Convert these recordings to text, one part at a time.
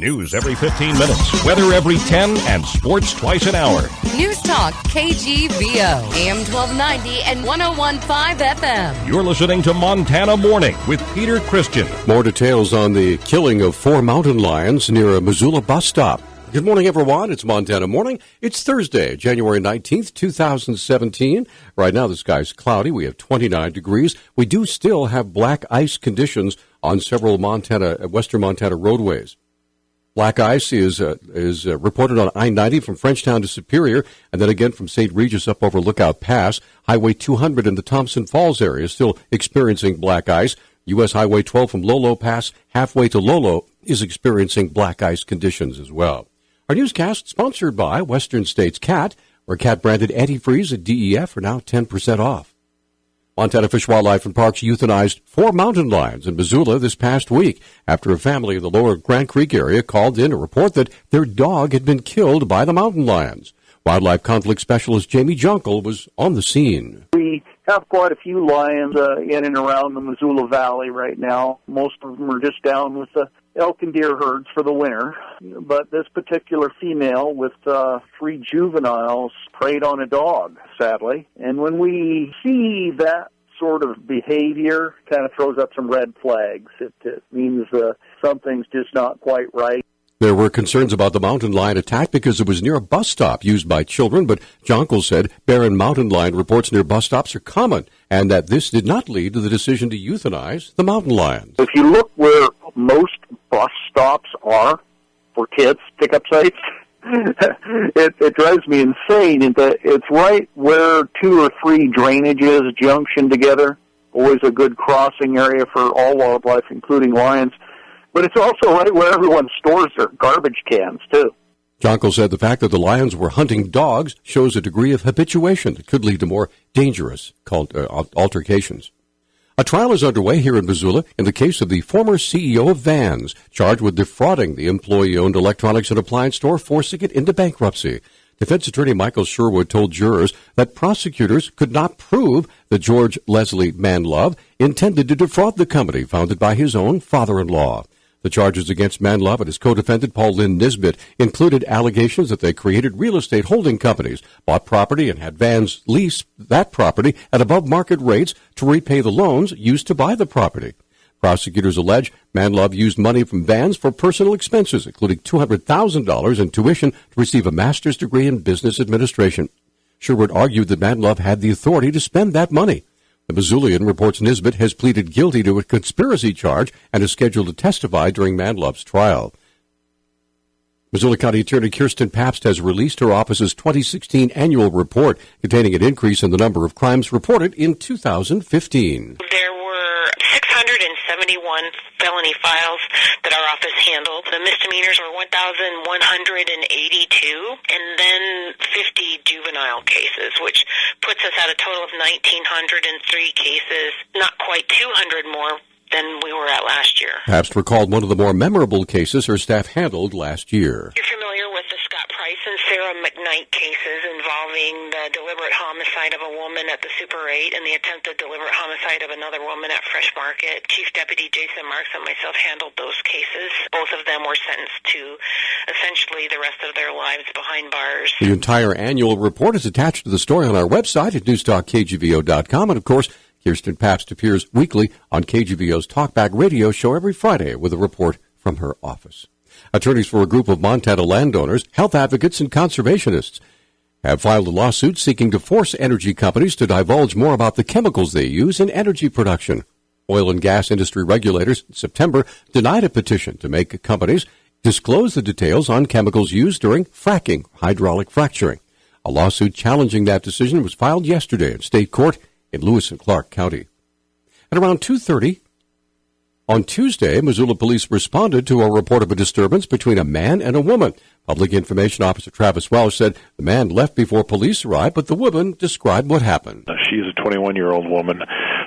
News every 15 minutes, weather every 10, and sports twice an hour. Newstalk, KGVO, AM 1290 and 101.5 FM. You're listening to Montana Morning with Peter Christian. More details on the killing of 4 mountain lions near a Missoula bus stop. Good morning, everyone. It's Montana Morning. It's Thursday, January 19th, 2017. Right now, the sky's cloudy. We have 29 degrees. We do still have black ice conditions on several western Montana roadways. Black ice is reported on I-90 from Frenchtown to Superior, and then again from St. Regis up over Lookout Pass. Highway 200 in the Thompson Falls area is still experiencing black ice. U.S. Highway 12 from Lolo Pass halfway to Lolo is experiencing black ice conditions as well. Our newscast sponsored by Western States Cat, where cat-branded antifreeze at DEF are now 10% off. Montana Fish, Wildlife, and Parks euthanized 4 mountain lions in Missoula this past week after a family in the lower Grand Creek area called in to report that their dog had been killed by the mountain lions. Wildlife conflict specialist Jamie Junkel was on the scene. We have quite a few lions in and around the Missoula Valley right now. Most of them are just down with the elk and deer herds for the winter. But this particular female with 3 juveniles preyed on a dog, sadly. And when we see that sort of behavior, kind of throws up some red flags. It means something's just not quite right. There were concerns about the mountain lion attack because it was near a bus stop used by children, but Jonkel said barren mountain lion reports near bus stops are common, and that this did not lead to the decision to euthanize the mountain lions. If you look where most bus stops are for kids, pickup sites, it drives me insane. It's right where 2 or 3 drainages junction together, always a good crossing area for all wildlife, including lions. But it's also right where everyone stores their garbage cans, too. Jonkel said the fact that the lions were hunting dogs shows a degree of habituation that could lead to more dangerous altercations. A trial is underway here in Missoula in the case of the former CEO of Vans, charged with defrauding the employee-owned electronics and appliance store, forcing it into bankruptcy. Defense attorney Michael Sherwood told jurors that prosecutors could not prove that George Leslie Manlove intended to defraud the company founded by his own father-in-law. The charges against Manlove and his co-defendant Paul Lynn Nisbet included allegations that they created real estate holding companies, bought property, and had Vans lease that property at above-market rates to repay the loans used to buy the property. Prosecutors allege Manlove used money from Vans for personal expenses, including $200,000 in tuition to receive a master's degree in business administration. Sherwood argued that Manlove had the authority to spend that money. The Missoulian reports Nisbet has pleaded guilty to a conspiracy charge and is scheduled to testify during Manlove's trial. Missoula County Attorney Kirsten Pabst has released her office's 2016 annual report containing an increase in the number of crimes reported in 2015. There were 671 felony files that our office handled. The misdemeanors were 1,182, and then 50 juvenile cases, which puts us at a total of 1,903 cases, not quite 200 more than we were at last year. Pabst recalled one of the more memorable cases her staff handled last year. You're familiar with the Scott Price and Sarah McKnight cases involving the deliberate homicide of a woman at the Super 8 and the attempted deliberate homicide of another woman at Fresh Market. Chief Deputy Jason Marks and myself handled those cases. Both of them were sentenced to essentially the rest of their lives behind bars. The entire annual report is attached to the story on our website at newstalkkgvo.com, and of course, Kirsten Pabst appears weekly on KGVO's Talkback radio show every Friday with a report from her office. Attorneys for a group of Montana landowners, health advocates, and conservationists have filed a lawsuit seeking to force energy companies to divulge more about the chemicals they use in energy production. Oil and gas industry regulators in September denied a petition to make companies disclose the details on chemicals used during fracking, hydraulic fracturing. A lawsuit challenging that decision was filed yesterday in state court in Lewis and Clark County. At around 2:30 on Tuesday, Missoula police responded to a report of a disturbance between a man and a woman. Public Information Officer Travis Welsh said the man left before police arrived, but the woman described what happened. She is a 21-year-old woman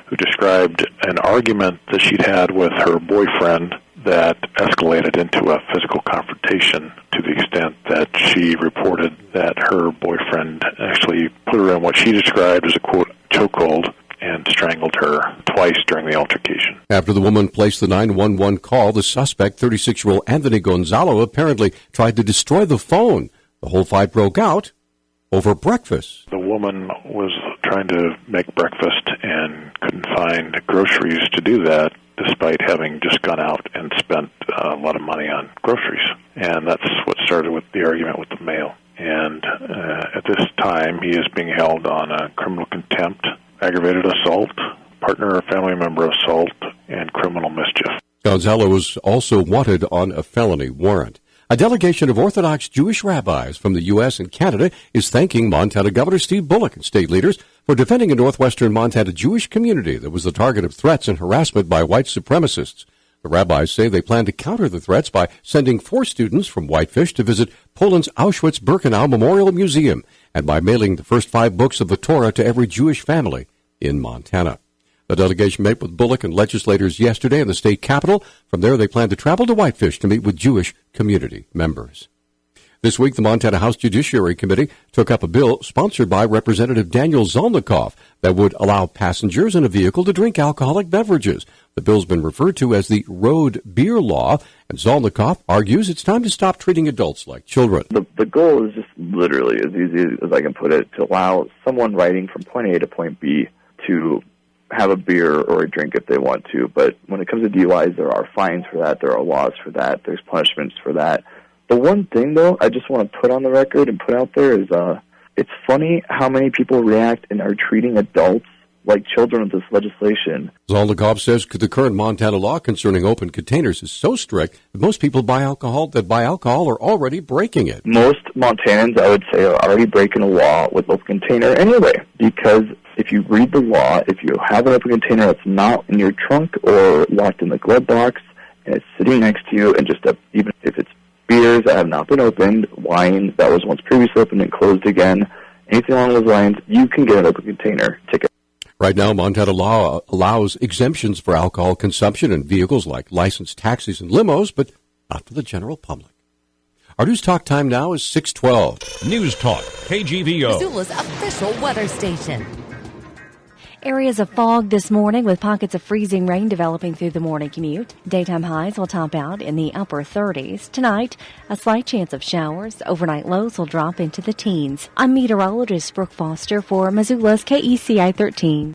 who described an argument that she'd had with her boyfriend that escalated into a physical confrontation to the extent that she reported that her boyfriend actually put her in what she described as a, quote, chokehold and and strangled her twice during the altercation. After the woman placed the 911 call, the suspect, 36-year-old Anthony Gonzalo, apparently tried to destroy the phone. The whole fight broke out over breakfast. The woman was trying to make breakfast and couldn't find groceries to do that, despite having just gone out and spent a lot of money on groceries. And that's what started with the argument with the male. And at this time, he is being held on a criminal contempt, aggravated assault, partner or family member assault, and criminal mischief. Gonzalo was also wanted on a felony warrant. A delegation of Orthodox Jewish rabbis from the U.S. and Canada is thanking Montana Governor Steve Bullock and state leaders for defending a northwestern Montana Jewish community that was the target of threats and harassment by white supremacists. The rabbis say they plan to counter the threats by sending 4 students from Whitefish to visit Poland's Auschwitz-Birkenau Memorial Museum and by mailing the first 5 books of the Torah to every Jewish family in Montana. The delegation met with Bullock and legislators yesterday in the state capitol. From there, they plan to travel to Whitefish to meet with Jewish community members. This week, the Montana House Judiciary Committee took up a bill sponsored by Representative Daniel Zolnikoff that would allow passengers in a vehicle to drink alcoholic beverages. The bill's been referred to as the Road Beer Law, and Zolnikoff argues it's time to stop treating adults like children. The goal is just literally, as easy as I can put it, to allow someone riding from point A to point B to have a beer or a drink if they want to. But when it comes to DUIs, there are fines for that, there are laws for that, there's punishments for that. The one thing, though, I just want to put on the record and put out there is it's funny how many people react and are treating adults like children with this legislation. Zolnikoff says the current Montana law concerning open containers is so strict that most people buy alcohol are already breaking it. Most Montanans, I would say, are already breaking a law with open container anyway, because if you read the law, if you have an open container that's not in your trunk or locked in the glove box and it's sitting next to you, and even if it's beers that have not been opened, wine that was once previously opened and closed again, anything along those lines, you can get an open container ticket. Right now, Montana law allows exemptions for alcohol consumption in vehicles like licensed taxis and limos, but not for the general public. Our News Talk time now is 6:12. Newstalk, KGVO. Missoula's official weather station. Areas of fog this morning with pockets of freezing rain developing through the morning commute. Daytime highs will top out in the upper 30s. Tonight, a slight chance of showers. Overnight lows will drop into the teens. I'm meteorologist Brooke Foster for Missoula's KECI 13.